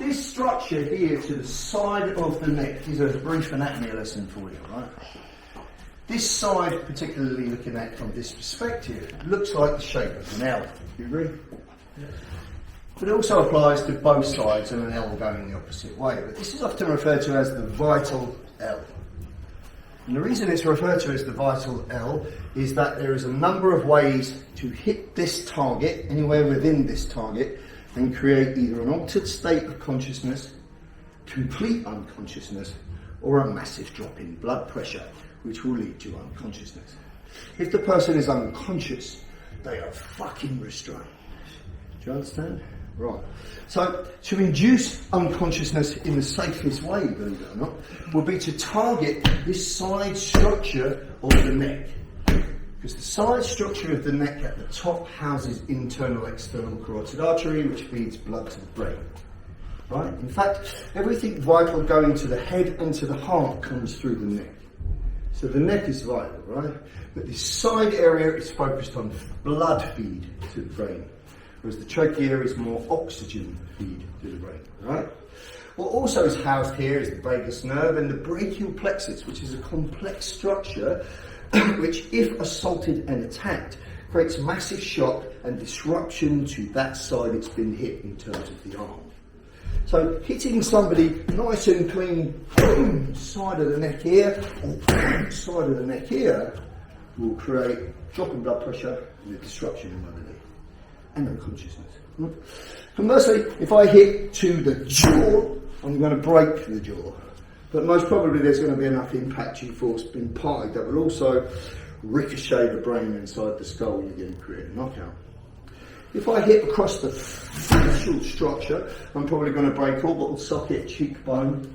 This structure here to the side of the neck is a brief anatomy lesson for you, right? This side, particularly looking at from this perspective, looks like the shape of an L. Do you agree? Yes. But it also applies to both sides and an L going the opposite way. But this is often referred to as the vital L. And the reason it's referred to as the vital L is that there is a number of ways to hit this target, anywhere within this target, and create either an altered state of consciousness, complete unconsciousness, or a massive drop in blood pressure, which will lead to unconsciousness. If the person is unconscious, they are fucking restrained. Do you understand? Right. So, to induce unconsciousness in the safest way, believe it or not, would be to target this side structure of the neck. Because the side structure of the neck at the top houses internal external carotid artery, which feeds blood to the brain. Right? In fact, everything vital going to the head and to the heart comes through the neck. So the neck is vital, right? But this side area is focused on blood feed to the brain, whereas the trachea is more oxygen feed to the brain, right? What also is housed here is the vagus nerve and the brachial plexus, which is a complex structure which, if assaulted and attacked, creates massive shock and disruption to that side it's been hit in terms of the arm. So hitting somebody nice and clean side of the neck here or side of the neck here will create drop in blood pressure and a disruption in mobility and unconsciousness. Conversely, if I hit to the jaw, I'm going to break the jaw. But most probably there's going to be enough impact G-force imparted that will also ricochet the brain inside the skull and you're going to create a knockout. If I hit across the facial structure, I'm probably going to break orbital socket, cheekbone,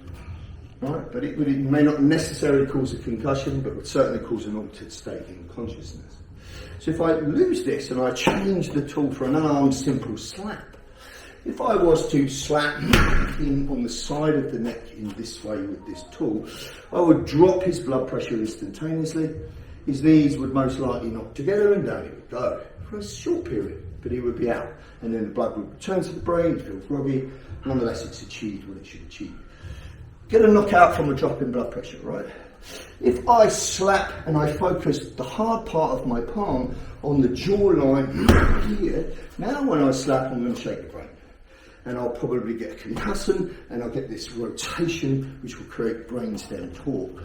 right? But it may not necessarily cause a concussion, but would certainly cause an altered state in consciousness. So if I lose this and I change the tool for an unarmed simple slap, if I was to slap him on the side of the neck in this way with this tool, I would drop his blood pressure instantaneously. His knees would most likely knock together and down he would go for a short period, but he would be out. And then the blood would return to the brain, feel groggy. Nonetheless, it's achieved what it should achieve. Get a knockout from a drop in blood pressure, right? If I slap and I focus the hard part of my palm on the jawline here, now when I slap, I'm going to shake the brain. And I'll probably get a concussion, and I'll get this rotation, which will create brainstem torque,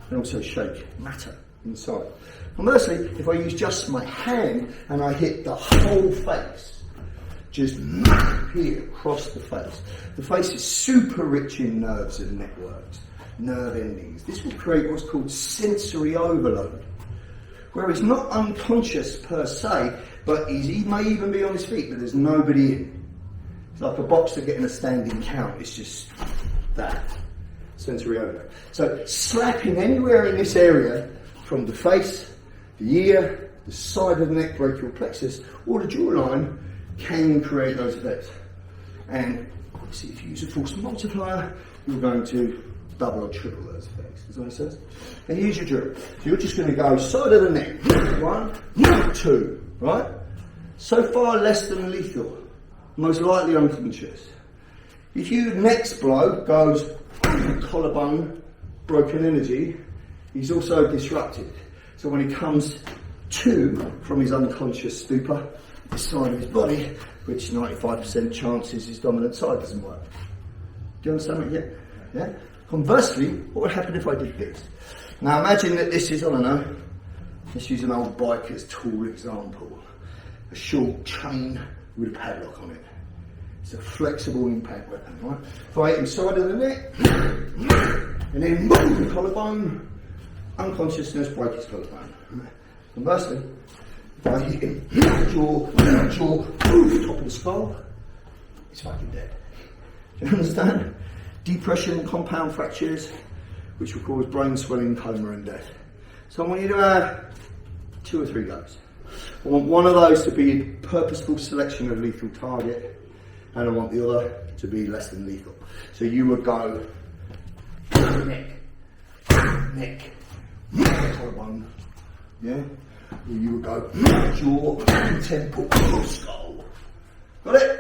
and also shake matter inside. Conversely, if I use just my hand and I hit the whole face, just here across the face is super rich in nerves and networks, nerve endings. This will create what's called sensory overload, where he's not unconscious per se, but he may even be on his feet, but there's nobody in. It's like a boxer getting a standing count. It's just that. Sensory overload. So slapping anywhere in this area, from the face, the ear, the side of the neck, brachial plexus, or the jawline, can create those effects. And obviously if you use a force multiplier, you're going to double or triple those effects. Does that make sense? And here's your drill. So you're just going to go side of the neck. 1, 2, right? So far less than lethal. Most likely unconscious. If your next blow goes collarbone, broken energy, he's also disrupted. So when he comes to from his unconscious stupor, this side of his body, which 95% chances his dominant side doesn't work. Do you understand it yet? Yeah? Conversely, what would happen if I did this? Now imagine that this is, I don't know, let's use an old biker's tool example. A short chain with a padlock on it. It's a flexible impact weapon, right? If I hit him side of the neck, and then boom, collarbone, unconsciousness, break his collarbone. Conversely, if I hit him jaw, boom, top of the skull, he's fucking dead. Do you understand? Depression, compound fractures, which will cause brain swelling, coma and death. So I want you to have 2 or 3 goes. I want one of those to be a purposeful selection of lethal target, and I want the other to be less than lethal. So you would go neck, collarbone, yeah? Or you would go jaw, temple, skull. Got it?